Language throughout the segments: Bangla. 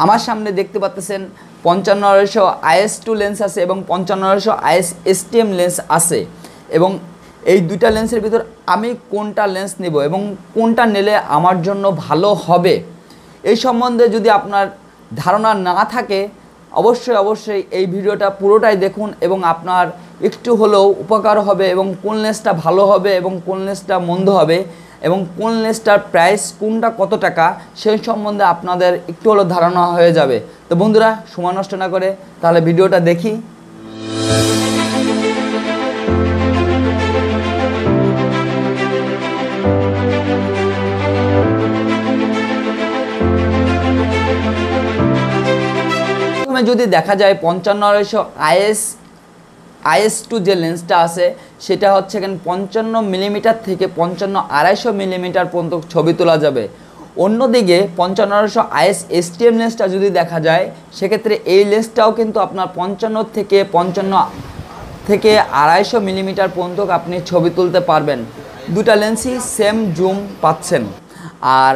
আমার সামনে দেখতে পাচ্ছেন 5500 IS2 লেন্স আছে এবং 5500 IS STM লেন্স আছে এবং এই দুইটা লেন্সের ভিতর আমি কোনটা লেন্স নেব এবং কোনটা নিলে আমার জন্য ভালো হবে এই সম্বন্ধে যদি আপনার ধারণা না থাকে অবশ্যই এই ভিডিওটা পুরোটাই দেখুন এবং আপনার একটু হলেও উপকার হবে এবং কোন লেন্সটা ভালো হবে এবং কোন লেন্সটা মন্দ হবে এবং কোন লেন্সটার প্রাইস কোনটা কত টাকা সেই সম্বন্ধে আপনাদের একটু হলেও ধারণা হয়ে যাবে। তো বন্ধুরা সময় নষ্ট না করে তাহলে ভিডিওটা দেখি। যদি দেখা যায় 5500 IS2 যে লেন্সটা আছে সেটা হচ্ছে এখানে 55 মিলিমিটার থেকে 55-250 মিলিমিটার পর্যন্ত ছবি তোলা যাবে। অন্যদিকে 5500 IS STM লেন্সটা যদি দেখা যায় সেক্ষেত্রে এই লেন্সটাও কিন্তু আপনার 55 থেকে 250 মিলিমিটার পর্যন্ত আপনি ছবি তুলতে পারবেন। দুটা লেন্সই সেম জুম পাচ্ছেন। আর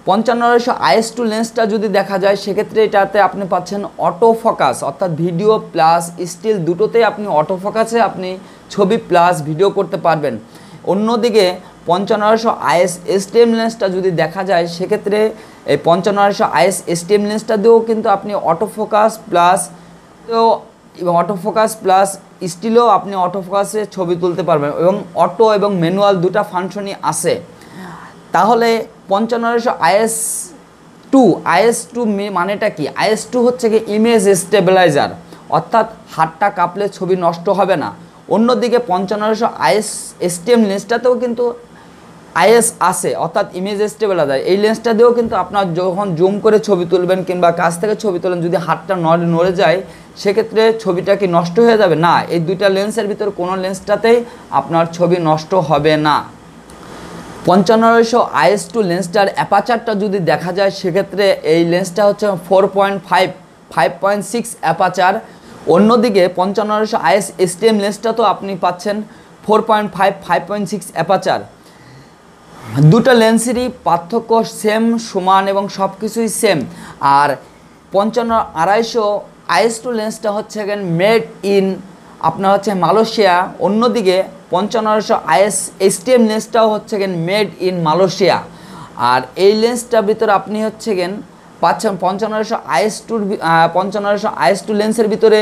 5500 IS2 লেন্সটা যদি দেখা যায় সেক্ষেত্রে এটাতে আপনি পাচ্ছেন অটো ফোকাস, অর্থাৎ ভিডিও প্লাস স্টিল দুটোতেই আপনি অটো ফোকাসে আপনি ছবি প্লাস ভিডিও করতে পারবেন। অন্যদিকে 5500 IS STM লেন্সটা যদি দেখা যায় সেক্ষেত্রে এই 5500 IS STM লেন্সটা দিয়েও কিন্তু আপনি অটো ফোকাস প্লাস স্টিলও আপনি অটো ফোকাসে ছবি তুলতে পারবেন এবং অটো এবং ম্যানুয়াল দুটা ফাংশনই আছে। তাহলে 5500 IS2 মানেটা কি? IS2 হচ্ছে কি ইমেজ স্টেবিলাইজার, অর্থাৎ হাতটা কাঁপলে ছবি নষ্ট হবে না। অন্যদিকে 5500 IS STM লেন্সটাতেও কিন্তু IS আছে, অর্থাৎ ইমেজ স্টেবিলাইজার। এই লেন্সটা দিয়েও কিন্তু আপনার যখন জুম করে ছবি তুলবেন কিংবা কাছ থেকে ছবি তোলেন যদি হাতটা নড়ে যায় সেক্ষেত্রে ছবিটা কি নষ্ট হয়ে যাবে? না, এই দুইটা লেন্সের ভিতর কোনো লেন্সটাতেই আপনার ছবি নষ্ট হবে না। 5500 IS2 লেন্সটার অ্যাপাচারটা যদি দেখা যায় সেক্ষেত্রে এই লেন্সটা হচ্ছে 5.6 অ্যাপাচার। অন্যদিকে 5500 IS STM লেন্সটা তো আপনি পাচ্ছেন 5.6 অ্যাপাচার। দুটো লেন্সেরই পার্থক্য সেম, সমান এবং সব কিছুই সেম। আর 5500 IS2 লেন্সটা হচ্ছে মেড ইন আপনার হচ্ছে মালয়েশিয়া। অন্যদিকে 5500 IS STM লেন্সটাও হচ্ছে মেড ইন মালয়েশিয়া। আর এই লেন্সটার ভিতরে আপনি হচ্ছে পাচ্ছেন 5500 IS2 লেন্সের ভিতরে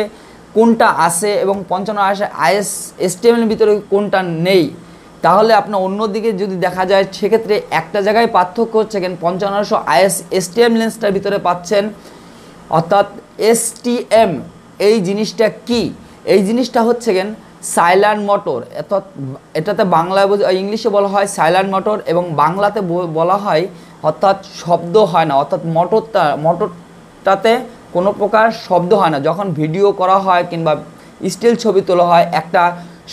কোনটা আছে এবং 5500 IS STM এর ভিতরে কোনটা নেই। তাহলে আপনার অন্যদিকে যদি দেখা যায় সেক্ষেত্রে একটা জায়গায় পার্থক্য হচ্ছে 5500 IS STM লেন্সটার ভিতরে পাচ্ছেন অর্থাৎ STM। এই জিনিসটা কি? এই জিনিসটা হচ্ছে সাইলেন্ট মোটর, অর্থাৎ এটাতে বাংলায় ইংলিশে বলা হয় সাইলেন্ট মোটর এবং বাংলাতে বলা হয় অর্থাৎ শব্দ হয় না, অর্থাৎ মোটরটাতে কোনো প্রকার শব্দ হয় না। যখন ভিডিও করা হয় কিংবা স্টিল ছবি তোলা হয় একটা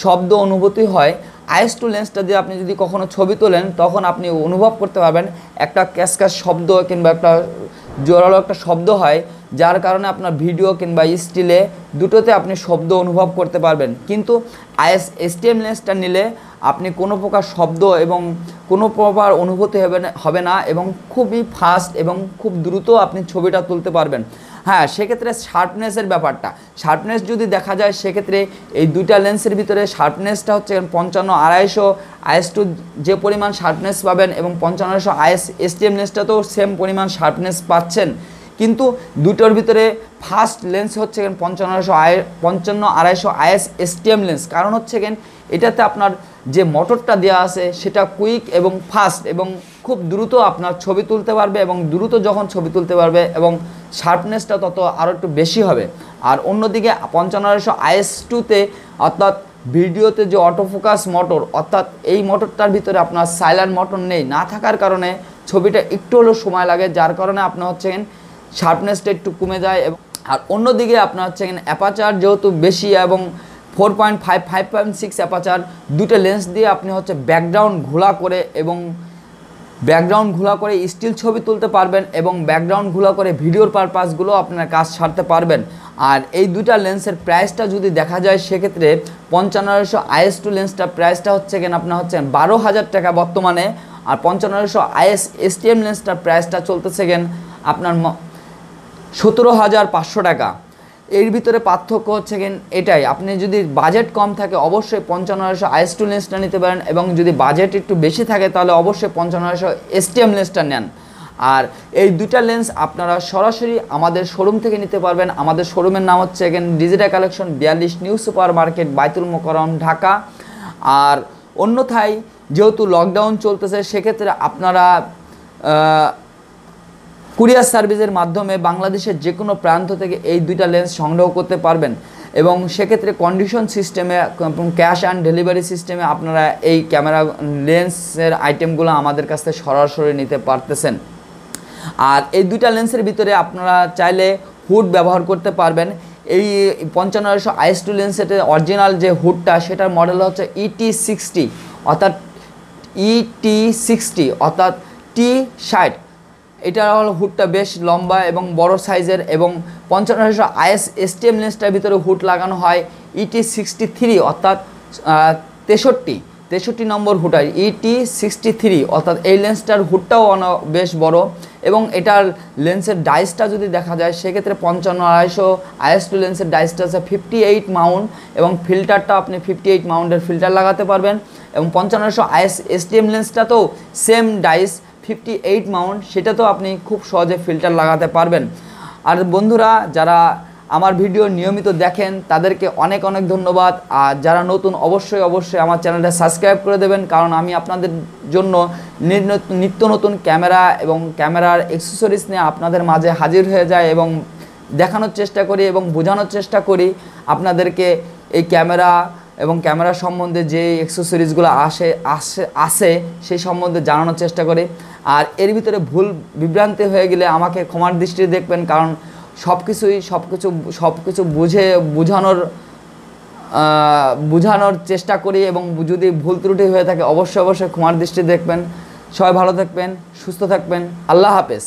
শব্দ অনুভূতি হয়। IS2 লেন্সটা দিয়ে আপনি যদি কখনো ছবি তোলেন তখন আপনি অনুভব করতে পারবেন একটা ক্যাসক্যাস শব্দ কিংবা একটা জোরালো একটা শব্দ হয়, যার কারণে আপনার ভিডিও কিংবা স্টিলে দুটোতে আপনি শব্দ অনুভব করতে পারবেন। কিন্তু IS STM লেন্সটা নিলে আপনি কোনো প্রকার শব্দ এবং কোনো প্রকার অনুভূতি হবে না এবং খুবই ফাস্ট এবং খুব দ্রুত আপনি ছবিটা তুলতে পারবেন। হ্যাঁ, সেক্ষেত্রে শার্পনেসের ব্যাপারটা, শার্পনেস যদি দেখা যায় সেক্ষেত্রে এই দুইটা লেন্সের ভিতরে শার্পনেসটা হচ্ছে 55-250 IS2 যে পরিমাণ শার্পনেস পাবেন এবং 5500 IS STM লেন্সটাতেও সেম পরিমাণ শার্পনেস পাচ্ছেন। কিন্তু দুটোর ভিতরে ফার্স্ট লেন্স হচ্ছে 55-250 IS STM লেন্স। কারণ হচ্ছে এটাতে আপনার যে মোটরটা দেওয়া আছে সেটা কুইক এবং ফাস্ট এবং খুব দ্রুত আপনার ছবি তুলতে পারবে এবং দ্রুত যখন ছবি তুলতে পারবে এবং শার্পনেসটা তত আরও একটু বেশি হবে। আর অন্যদিকে 5500 IS2তে অর্থাৎ ভিডিওতে যে অটোফোকাস মোটর, অর্থাৎ এই মোটরটার ভিতরে আপনার সাইলেন্ট মোটর না থাকার কারণে ছবিটা একটু হলেও সময় লাগে, যার কারণে আপনার হচ্ছে শার্পনেসটা একটু কমে যায়। আর অন্যদিকে আপনার হচ্ছে অ্যাপাচার যেহেতু বেশি এবং 5.6 অ্যাপাচার, দুটো লেন্স দিয়ে আপনি হচ্ছে ব্যাকগ্রাউন্ড ঘোলা করে স্টিল ছবি তুলতে পারবেন এবং ব্যাকগ্রাউন্ড ঘোলা করে ভিডিওর পারপাসগুলো আপনার কাজ সারতে পারবেন। আর এই দুটা লেন্সের প্রাইসটা যদি দেখা যায় সেক্ষেত্রে 5500 IS2 লেন্সটার প্রাইসটা হচ্ছে আপনার হচ্ছে 12,000 টাকা বর্তমানে। আর 5500 IS STM লেন্সটার প্রাইসটা চলতেছে আপনার 17,500 টাকা। এর ভিতরে পার্থক্য হচ্ছে এটাই, আপনি যদি বাজেট কম থাকে অবশ্যই 55,500 IS2 লেন্সটা নিতে পারেন, এবং যদি বাজেট একটু বেশি থাকে তাহলে অবশ্যই 55,500 STM লেন্সটা নেন। আর এই দুইটা লেন্স আপনারা সরাসরি আমাদের শোরুম থেকে নিতে পারবেন। আমাদের শোরুমের নাম হচ্ছে digital collection 42 new super market, বাইতুল মোকাররম, ঢাকা। আর অন্যথায় যেহেতু লকডাউন চলতেছে সেক্ষেত্রে আপনারা কুরিয়ার সার্ভিসের মাধ্যমে বাংলাদেশের যে কোনো প্রান্ত থেকে এই দুইটা লেন্স সংগ্রহ করতে পারবেন, এবং সেক্ষেত্রে কন্ডিশন সিস্টেমে ক্যাশ অ্যান্ড ডেলিভারি সিস্টেমে আপনারা এই ক্যামেরা লেন্সের আইটেমগুলো আমাদের কাছ থেকে সরাসরি নিতে পারতেছেন। আর এই দুইটা লেন্সের ভিতরে আপনারা চাইলে হুড ব্যবহার করতে পারবেন। এই 55,500 IS2 লেন্সের অরিজিনাল যে হুডটা সেটার মডেল হচ্ছে ET60 অর্থাৎ ET60 অর্থাৎ T60। এটার হলো হুডটা বেশ লম্বা এবং বড় সাইজের, এবং 55,500 IS STM লেন্সটার ভিতরে হুড লাগানো হয় ET63 অর্থাৎ 63 নম্বর হুড হয় ET63 অর্থাৎ এই লেন্সটার হুডটাও বেশ বড়, এবং এটার লেন্সের ডাইসটা যদি দেখা যায় সেক্ষেত্রে 55,500 IS2 লেন্সের ডাইসটা আছে 58 মাউন্ট, এবং ফিল্টারটা আপনি 58 মাউন্টের ফিল্টার লাগাতে পারবেন, এবং 55,500 IS STM লেন্সটাতেও সেম ডাইস 58 মাউন্ট, সেটাতেও আপনি খুব সহজে ফিল্টার লাগাতে পারবেন। আর বন্ধুরা, যারা আমার ভিডিও নিয়মিত দেখেন তাদেরকে অনেক অনেক ধন্যবাদ। আর যারা নতুন অবশ্যই আমার চ্যানেলটা সাবস্ক্রাইব করে দেবেন, কারণ আমি আপনাদের জন্য নিত্য নতুন ক্যামেরা এবং ক্যামেরার অ্যাক্সেসরিজ নিয়ে আপনাদের মাঝে হাজির হয়ে যায়, এবং দেখানোর চেষ্টা করি এবং বোঝানোর চেষ্টা করি আপনাদেরকে এই ক্যামেরা এবং ক্যামেরা সম্বন্ধে যে অ্যাক্সেসরিজগুলো আসে সেই সম্বন্ধে জানানোর চেষ্টা করি। আর এর ভিতরে ভুল বিভ্রান্তি হয়ে গেলে আমাকে ক্ষমার দৃষ্টিতে দেখবেন, কারণ সব কিছু বুঝে বোঝানোর চেষ্টা করি, এবং যদি ভুল ত্রুটি হয়ে থাকে অবশ্যই ক্ষমার দৃষ্টিতে দেখবেন। সবাই ভালো থাকবেন, সুস্থ থাকবেন। আল্লাহ হাফেজ।